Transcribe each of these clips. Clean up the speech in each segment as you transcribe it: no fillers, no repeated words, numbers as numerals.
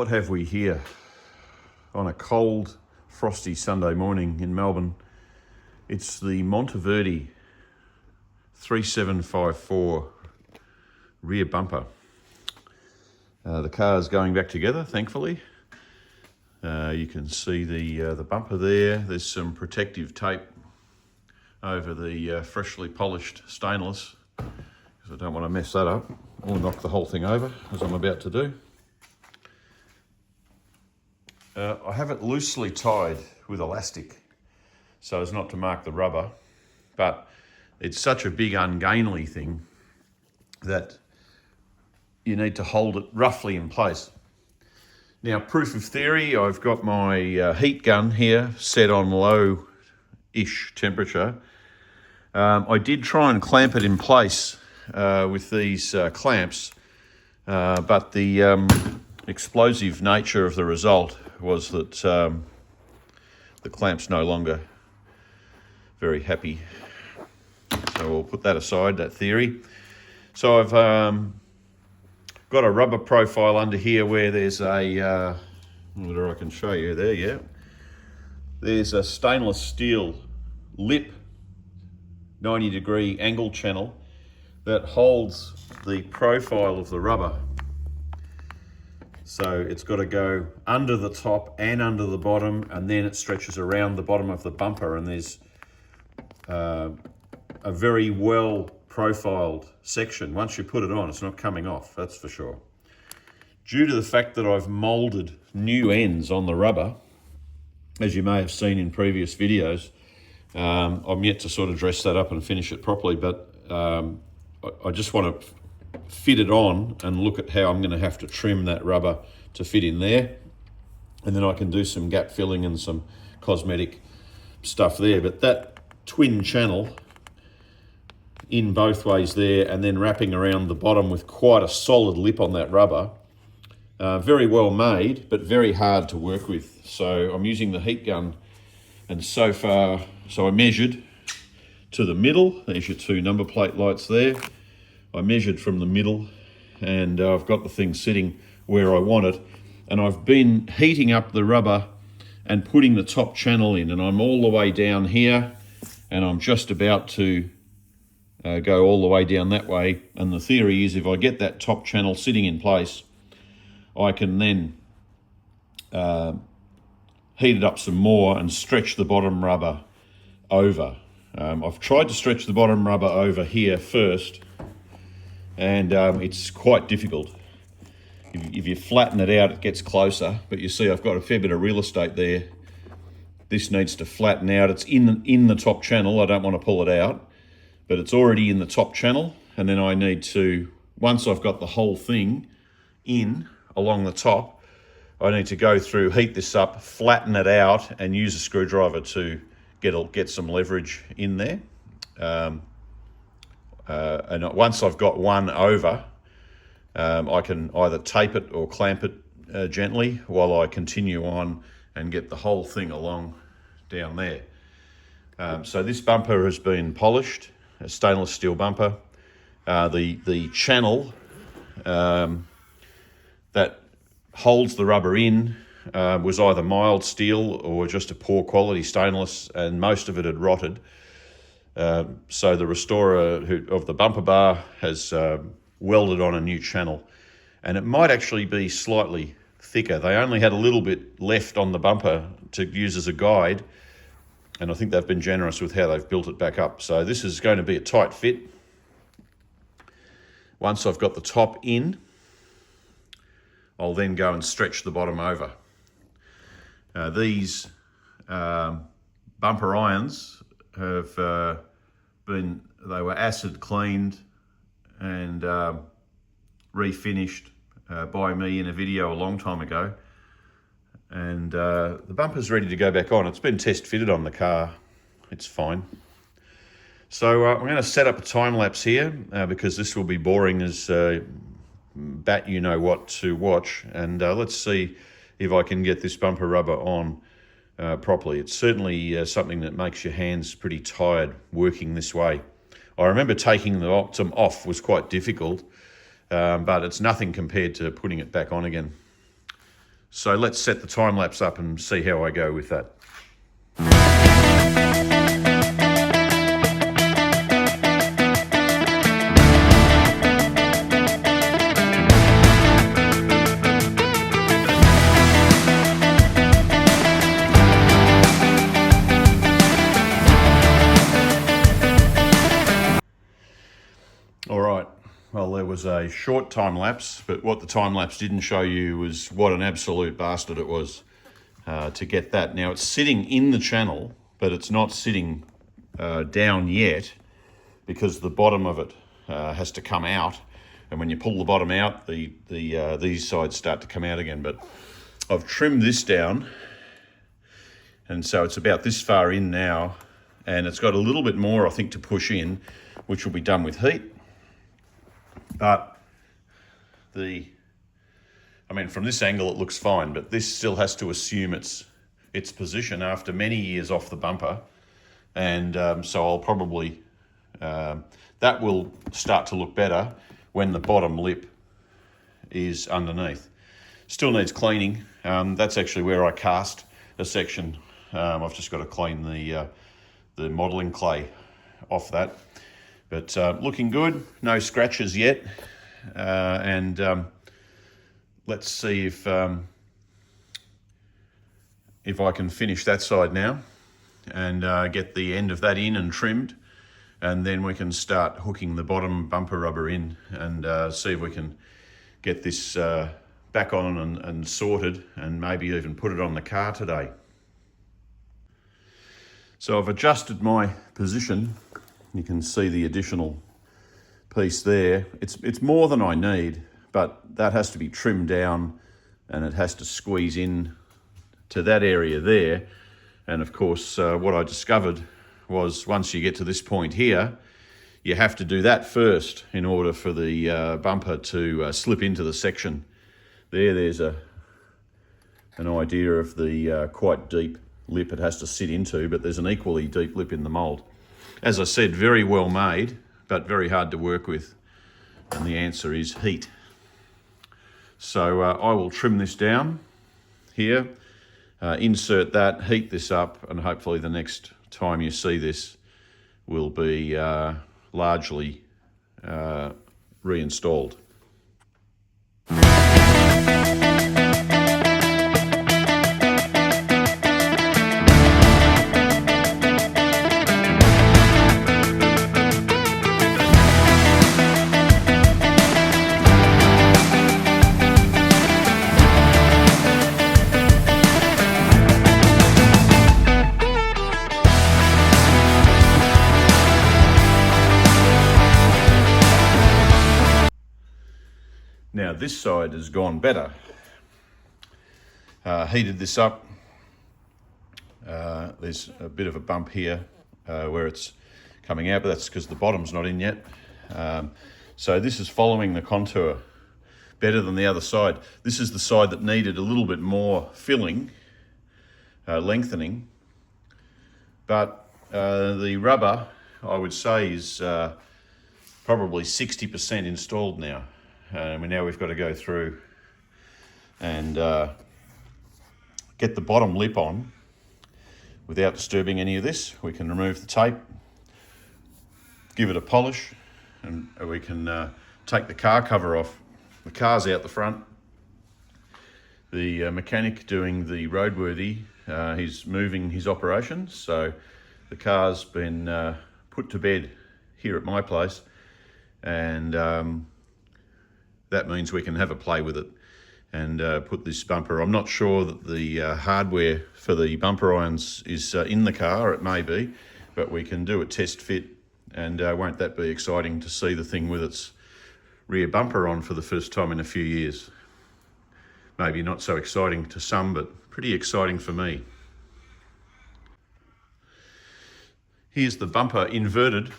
What have we here on a cold, frosty Sunday morning in Melbourne? It's the Monteverdi 3754 rear bumper. The car's going back together, thankfully. You can see the bumper there. There's some protective tape over the freshly polished stainless, because I don't want to mess that up or knock the whole thing over, as I'm about to do. I have it loosely tied with elastic so as not to mark the rubber, but it's such a big ungainly thing that you need to hold it roughly in place. Now, proof of theory, I've got my heat gun here set on low-ish temperature. I did try and clamp it in place with these clamps, but the explosive nature of the result was that the clamp's no longer very happy. So we'll put that aside, that theory. So I've got a rubber profile under here where there's a, whether I can show you there, yeah. There's a stainless steel lip, 90-degree angle channel that holds the profile of the rubber. So it's got to go under the top and under the bottom, and then it stretches around the bottom of the bumper, and there's a very well profiled section. Once you put it on, it's not coming off, that's for sure. Due to the fact that I've molded new ends on the rubber, as you may have seen in previous videos, I'm yet to sort of dress that up and finish it properly, but I just want to fit it on and look at how I'm going to have to trim that rubber to fit in there, and then I can do some gap filling and some cosmetic stuff there. But that twin channel in both ways there, and then wrapping around the bottom with quite a solid lip on that rubber, very well made but very hard to work with. So I'm using the heat gun, and so far, so I measured to the middle. There's your two number plate lights there. I measured from the middle, and I've got the thing sitting where I want it, and I've been heating up the rubber and putting the top channel in, and I'm all the way down here, and I'm just about to go all the way down that way. And the theory is, if I get that top channel sitting in place, I can then heat it up some more and stretch the bottom rubber over. I've tried to stretch the bottom rubber over here first, and it's quite difficult. If you flatten it out, it gets closer, but you see I've got a fair bit of real estate there. This needs to flatten out. It's in the top channel. I don't want to pull it out, but it's already in the top channel, and then I need to, once I've got the whole thing in along the top, I need to go through, heat this up, flatten it out, and use a screwdriver to get some leverage in there. And once I've got one over, I can either tape it or clamp it gently while I continue on and get the whole thing along down there. So this bumper has been polished, a stainless steel bumper. The channel that holds the rubber in was either mild steel or just a poor quality stainless, and most of it had rotted. So the restorer of the bumper bar has welded on a new channel, and it might actually be slightly thicker. They only had a little bit left on the bumper to use as a guide, and I think they've been generous with how they've built it back up. So this is going to be a tight fit. Once I've got the top in, I'll then go and stretch the bottom over. These bumper irons have they were acid cleaned and refinished by me in a video a long time ago, and the bumper's ready to go back on. It's been test fitted on the car, it's fine. So I'm going to set up a time lapse here because this will be boring as bat you know what to watch, and let's see if I can get this bumper rubber on properly. It's certainly something that makes your hands pretty tired working this way. I remember taking the Optum off was quite difficult, but it's nothing compared to putting it back on again. So let's set the time lapse up and see how I go with that. All right, well, there was a short time lapse, but what the time lapse didn't show you was what an absolute bastard it was to get that. Now it's sitting in the channel, but it's not sitting down yet because the bottom of it has to come out. And when you pull the bottom out, these sides start to come out again. But I've trimmed this down, and so it's about this far in now, and it's got a little bit more, I think, to push in, which will be done with heat. But from this angle it looks fine, but this still has to assume its position after many years off the bumper. And so I'll probably, that will start to look better when the bottom lip is underneath. Still needs cleaning. That's actually where I cast a section. I've just got to clean the modelling clay off that. But looking good, no scratches yet. And let's see if I can finish that side now and get the end of that in and trimmed. And then we can start hooking the bottom bumper rubber in and see if we can get this back on and sorted, and maybe even put it on the car today. So I've adjusted my position. You can see the additional piece there. It's more than I need, but that has to be trimmed down and it has to squeeze in to that area there. And of course, what I discovered was once you get to this point here, you have to do that first in order for the bumper to slip into the section. There's an idea of the quite deep lip it has to sit into, but there's an equally deep lip in the mould. As I said, very well made, but very hard to work with. And the answer is heat. So I will trim this down here, insert that, heat this up, and hopefully the next time you see this will be largely reinstalled. Now this side has gone better. Heated this up. There's a bit of a bump here where it's coming out, but that's because the bottom's not in yet. So this is following the contour better than the other side. This is the side that needed a little bit more filling, lengthening. But the rubber, I would say, is probably 60% installed now. Now we've got to go through and get the bottom lip on without disturbing any of this. We can remove the tape, give it a polish, and we can take the car cover off. The car's out the front. The mechanic doing the roadworthy, he's moving his operations, so the car's been put to bed here at my place, and that means we can have a play with it and put this bumper. I'm not sure that the hardware for the bumper irons is in the car. It may be, but we can do a test fit, and won't that be exciting to see the thing with its rear bumper on for the first time in a few years. Maybe not so exciting to some, but pretty exciting for me. Here's the bumper inverted.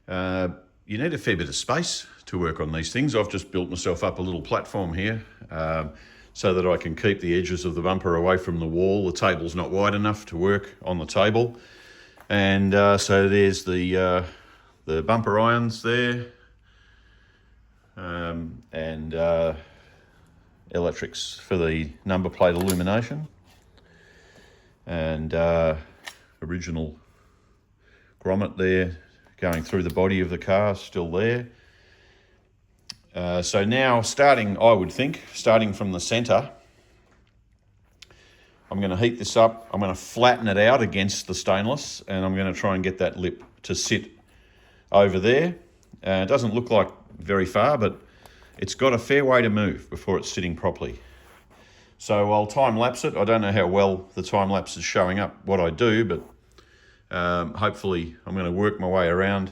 You need a fair bit of space to work on these things. I've just built myself up a little platform here so that I can keep the edges of the bumper away from the wall. The table's not wide enough to work on the table. And so there's the bumper irons there. And electrics for the number plate illumination, and original grommet there going through the body of the car, still there. So now I would think, starting from the centre, I'm going to heat this up. I'm going to flatten it out against the stainless, and I'm going to try and get that lip to sit over there. It doesn't look like very far, but it's got a fair way to move before it's sitting properly. So I'll time lapse it. I don't know how well the time lapse is showing up what I do, but hopefully I'm going to work my way around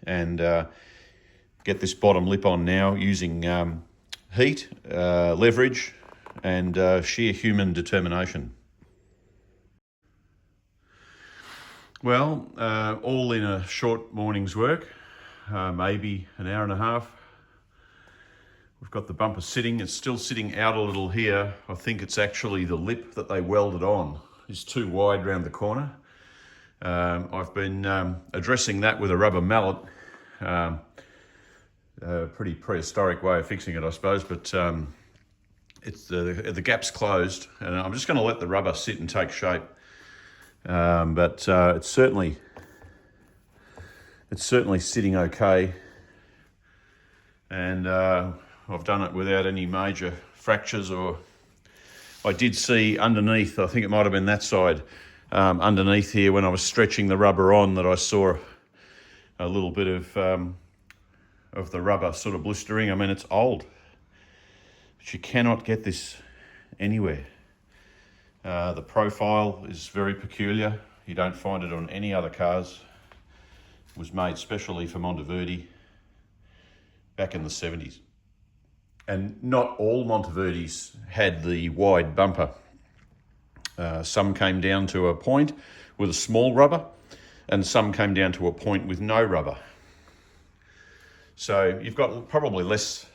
and get this bottom lip on now using heat, leverage, and sheer human determination. Well, all in a short morning's work, maybe an hour and a half. We've got the bumper sitting. It's still sitting out a little here. I think it's actually the lip that they welded on is too wide round the corner. I've been addressing that with a rubber mallet. A pretty prehistoric way of fixing it, I suppose, but it's the gap's closed, and I'm just going to let the rubber sit and take shape. But it's certainly sitting okay, and I've done it without any major fractures. Or I did see underneath, I think it might have been that side, underneath here when I was stretching the rubber on, that I saw a little bit of the rubber sort of blistering. I mean, it's old, but you cannot get this anywhere. The profile is very peculiar. You don't find it on any other cars. It was made specially for Monteverdi back in the 70s. And not all Monteverdis had the wide bumper. Some came down to a point with a small rubber, and some came down to a point with no rubber. So you've got probably less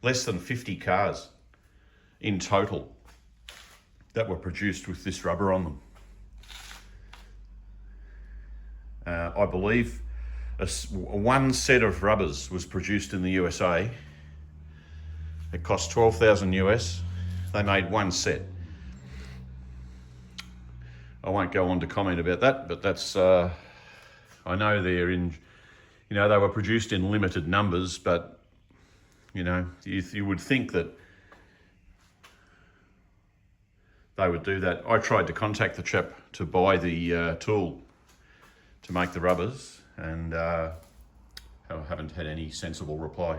than 50 cars in total that were produced with this rubber on them. I believe one set of rubbers was produced in the USA. It cost 12,000 US. They made one set. I won't go on to comment about that, but that's, I know they're in, they were produced in limited numbers, but, you would think that they would do that. I tried to contact the chap to buy the tool to make the rubbers, and I haven't had any sensible reply.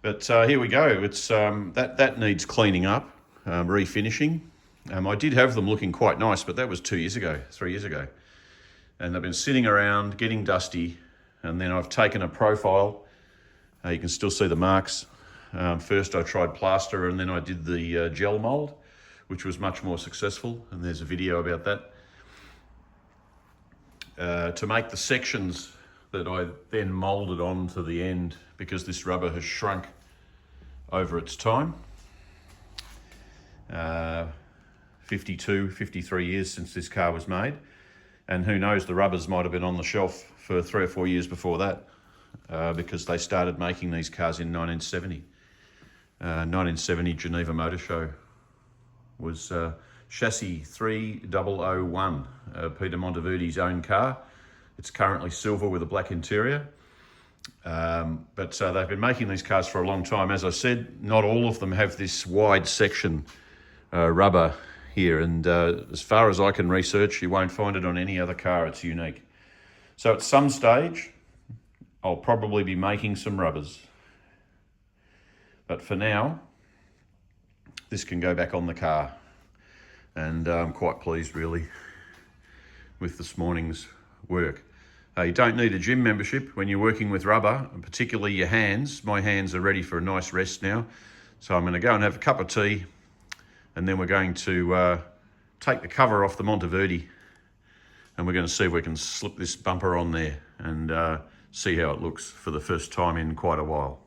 But here we go. It's that needs cleaning up, refinishing. I did have them looking quite nice, but that was 3 years ago. And they've been sitting around, getting dusty, and then I've taken a profile. You can still see the marks. First I tried plaster, and then I did the gel mold, which was much more successful, and there's a video about that. To make the sections that I then molded on to the end, because this rubber has shrunk over its time. 53 years since this car was made, and who knows, the rubbers might have been on the shelf for 3 or 4 years before that, because they started making these cars in 1970. 1970 Geneva Motor Show was chassis 3001, Peter Monteverdi's own car. It's currently silver with a black interior. But they've been making these cars for a long time. As I said, not all of them have this wide section rubber here, and as far as I can research, you won't find it on any other car. It's unique. So at some stage, I'll probably be making some rubbers. But for now, this can go back on the car. And I'm quite pleased, really, with this morning's work. You don't need a gym membership when you're working with rubber, and particularly your hands. My hands are ready for a nice rest now. So I'm going to go and have a cup of tea, and then we're going to take the cover off the Monteverdi, and we're going to see if we can slip this bumper on there and see how it looks for the first time in quite a while.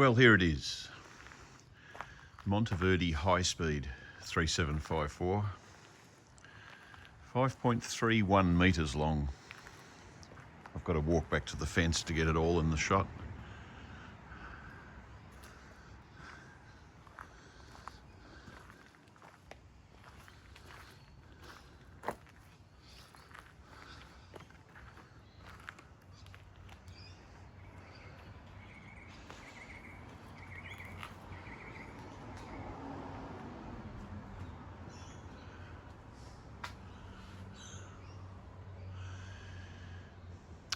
Well, here it is. Monteverdi High-Speed 3754. 5.31 metres long. I've got to walk back to the fence to get it all in the shot.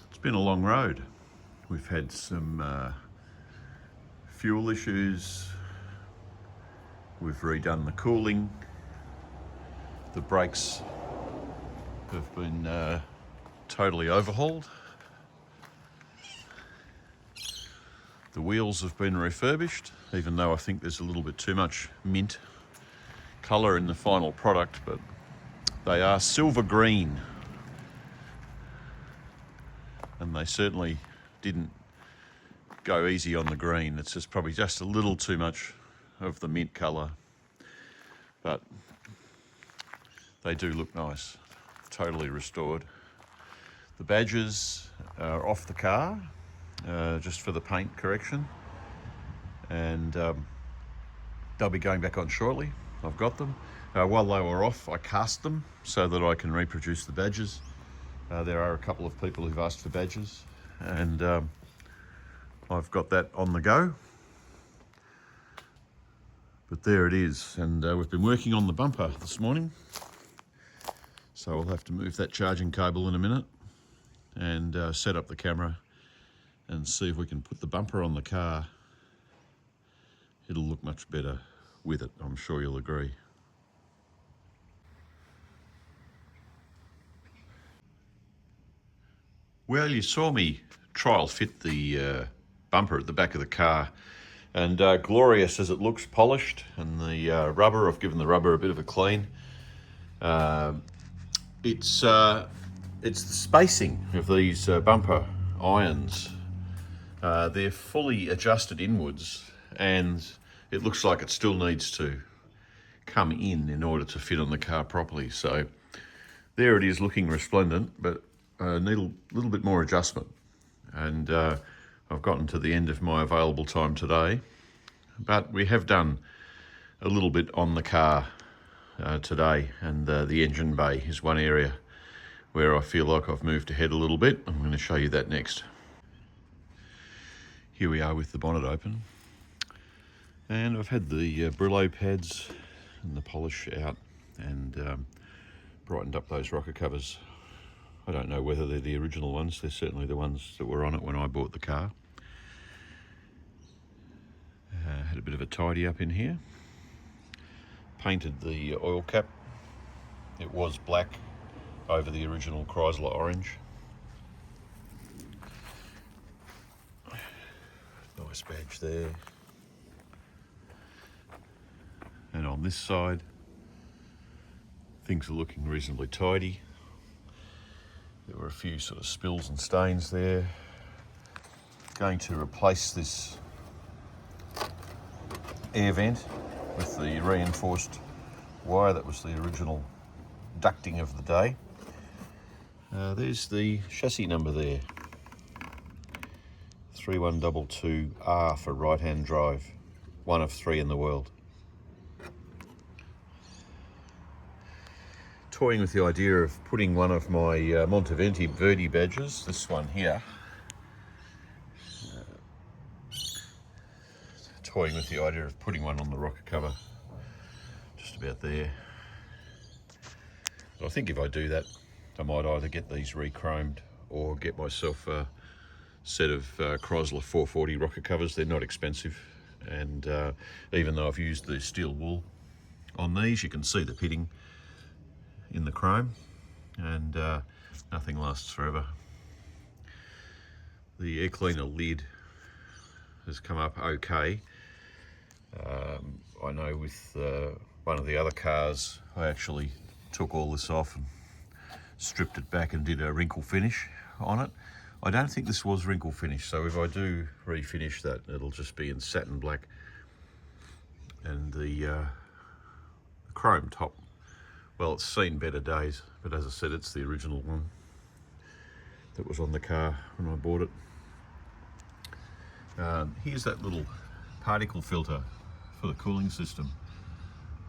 It's been a long road. We've had some fuel issues. We've redone the cooling. The brakes have been totally overhauled. The wheels have been refurbished, even though I think there's a little bit too much mint colour in the final product, but they are silver green. And they certainly didn't go easy on the green. It's just probably just a little too much of the mint colour, but they do look nice, totally restored. The badges are off the car, just for the paint correction, and they'll be going back on shortly. I've got them. While they were off, I cast them so that I can reproduce the badges. There are a couple of people who've asked for badges, and I've got that on the go. But there it is, and we've been working on the bumper this morning, so I'll have to move that charging cable in a minute and set up the camera and see if we can put the bumper on the car. It'll look much better with it, I'm sure you'll agree. Well, you saw me trial fit the bumper at the back of the car, and glorious as it looks, polished, and the rubber, I've given the rubber a bit of a clean. It's the spacing of these bumper irons. They're fully adjusted inwards, and it looks like it still needs to come in order to fit on the car properly. So there it is, looking resplendent, but need a little bit more adjustment. And I've gotten to the end of my available time today, but we have done a little bit on the car today, and the engine bay is one area where I feel like I've moved ahead a little bit. I'm going to show you that next. Here we are with the bonnet open, and I've had the Brillo pads and the polish out, and brightened up those rocker covers. I don't know whether they're the original ones. They're certainly the ones that were on it when I bought the car. Had a bit of a tidy up in here. Painted the oil cap. It was black over the original Chrysler orange. Nice badge there. And on this side, things are looking reasonably tidy. There were a few sort of spills and stains there. Going to replace this air vent with the reinforced wire that was the original ducting of the day. There's the chassis number there. 3122R for right-hand drive. One of 3 in the world. Toying with the idea of putting one of my Monteverdi badges, this one here, toying with the idea of putting one on the rocker cover, just about there. But I think if I do that, I might either get these re-chromed or get myself a set of Chrysler 440 rocker covers. They're not expensive, and even though I've used the steel wool on these, you can see the pitting in the chrome, and nothing lasts forever. The air cleaner lid has come up okay. I know with one of the other cars, I actually took all this off and stripped it back and did a wrinkle finish on it. I don't think this was wrinkle finish, so if I do refinish that, it'll just be in satin black. And the chrome top, well, it's seen better days, but as I said, it's the original one that was on the car when I bought it. Here's that little particle filter for the cooling system,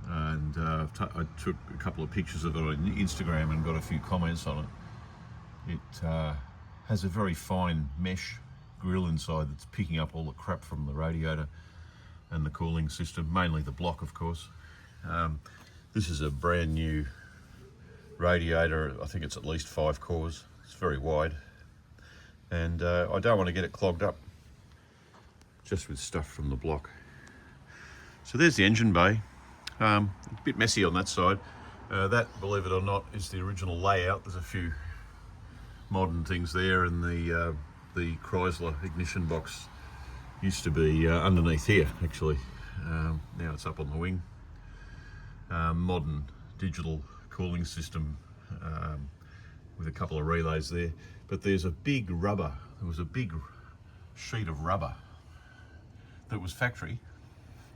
and I took a couple of pictures of it on Instagram and got a few comments on it. It has a very fine mesh grill inside that's picking up all the crap from the radiator and the cooling system, mainly the block, of course. This is a brand new radiator. I think it's at least 5 cores. It's very wide, and I don't want to get it clogged up just with stuff from the block. So there's the engine bay. A bit messy on that side. That, believe it or not, is the original layout. There's a few modern things there, and the Chrysler ignition box used to be underneath here, actually. Now it's up on the wing. Modern digital cooling system with a couple of relays there. But there's a big rubber. There was a big sheet of rubber that was factory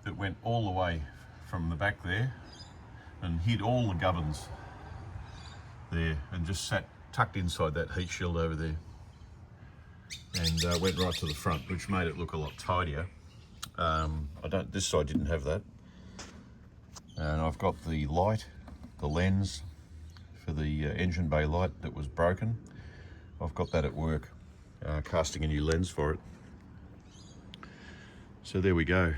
that went all the way from the back there and hid all the gubbins there and just sat tucked inside that heat shield over there, and went right to the front, which made it look a lot tidier. This side didn't have that. And I've got the light, the lens for the engine bay light that was broken. I've got that at work, casting a new lens for it. So there we go.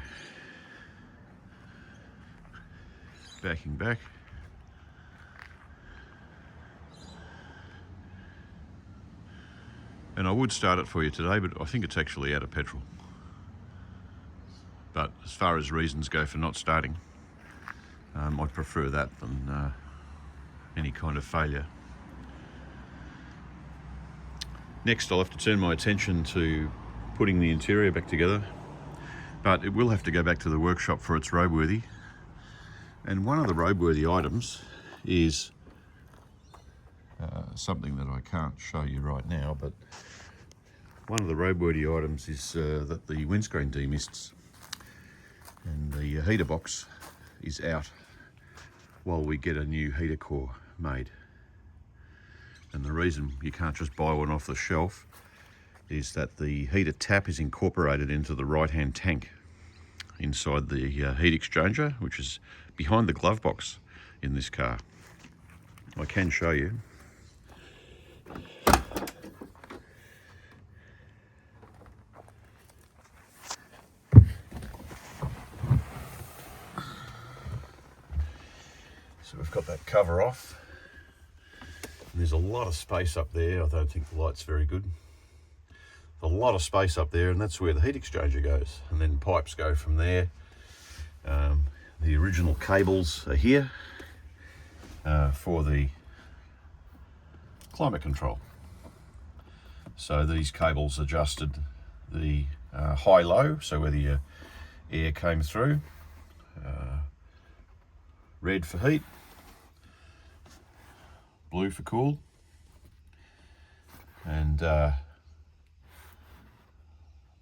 Backing back. And I would start it for you today, but I think it's actually out of petrol. But as far as reasons go for not starting, I prefer that than any kind of failure. Next, I'll have to turn my attention to putting the interior back together, but it will have to go back to the workshop for its roadworthy. And one of the roadworthy items is something that I can't show you right now, but one of the roadworthy items is that the windscreen demists, and the heater box is out while we get a new heater core made. And the reason you can't just buy one off the shelf is that the heater tap is incorporated into the right-hand tank inside the heat exchanger, which is behind the glove box in this car. I can show you. So we've got that cover off. And there's a lot of space up there. I don't think the light's very good. A lot of space up there, and that's where the heat exchanger goes. And then pipes go from there. The original cables are here for the climate control. So these cables adjusted the high-low, so whether your air came through. Red for heat, blue for cool, and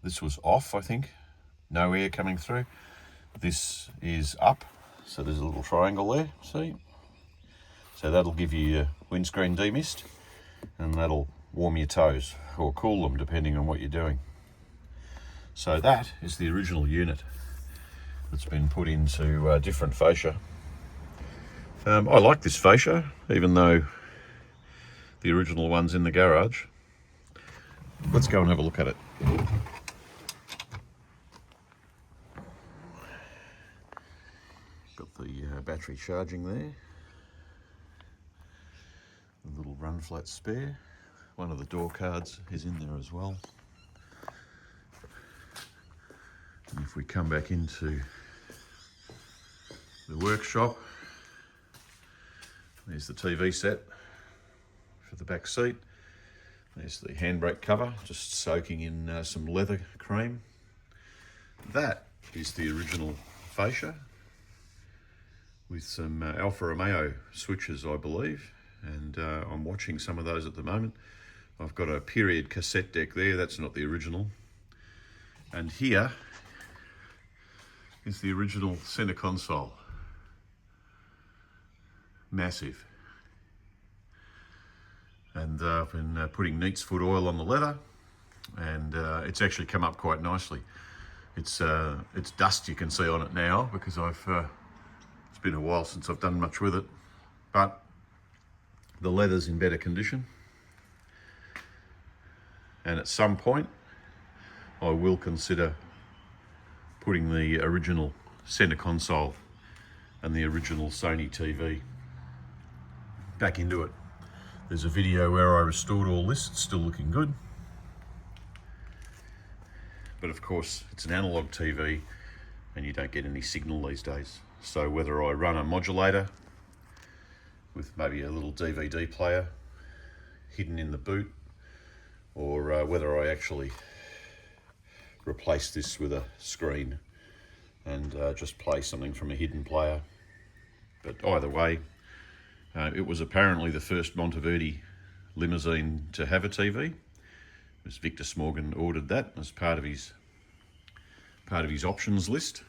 this was off, I think. No air coming through. This is up, so there's a little triangle there, see? So that'll give you your windscreen demist, and that'll warm your toes, or cool them, depending on what you're doing. So that is the original unit that's been put into different fascia. I like this fascia, even though the original one's in the garage. Let's go and have a look at it. Got the battery charging there. A little run flat spare. One of the door cards is in there as well. And if we come back into the workshop, there's the TV set for the back seat. There's the handbrake cover, just soaking in some leather cream. That is the original fascia with some Alfa Romeo switches, I believe. And I'm watching some of those at the moment. I've got a period cassette deck there, that's not the original. And here is the original center console. Massive. And I've been putting neat's foot oil on the leather, and it's actually come up quite nicely. It's dust you can see on it now because it's been a while since I've done much with it, but the leather's in better condition. And at some point I will consider putting the original center console and the original Sony TV back into it. There's a video where I restored all this, it's still looking good. But of course it's an analog TV and you don't get any signal these days. So whether I run a modulator with maybe a little DVD player hidden in the boot, or whether I actually replace this with a screen and just play something from a hidden player. But either way, it was apparently the first Monteverdi limousine to have a TV. It was Victor Smorgon ordered that as part of his options list.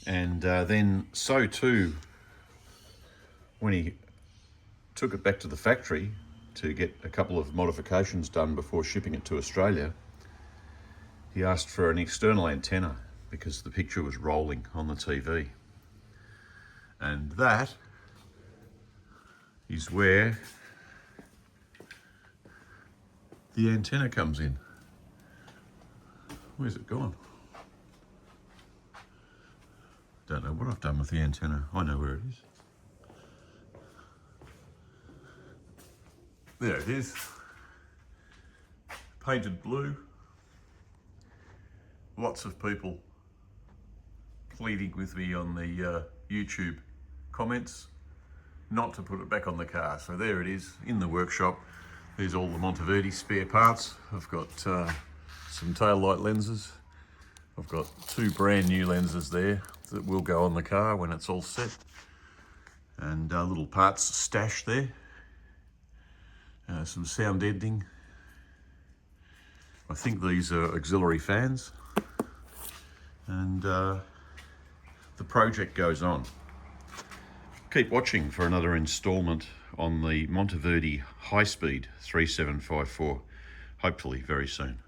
And then so too, when he took it back to the factory to get a couple of modifications done before shipping it to Australia, he asked for an external antenna because the picture was rolling on the TV. And that is where the antenna comes in. Where's it gone? Don't know what I've done with the antenna. I know where it is. There it is. Painted blue. Lots of people pleading with me on the YouTube comments not to put it back on the car. So there it is in the workshop. There's all the Monteverdi spare parts. I've got some tail light lenses. I've got 2 brand new lenses there that will go on the car when it's all set. And little parts stashed there. Some sound deadening. I think these are auxiliary fans. And the project goes on. Keep watching for another installment on the Monteverdi High-Speed 3754, hopefully very soon.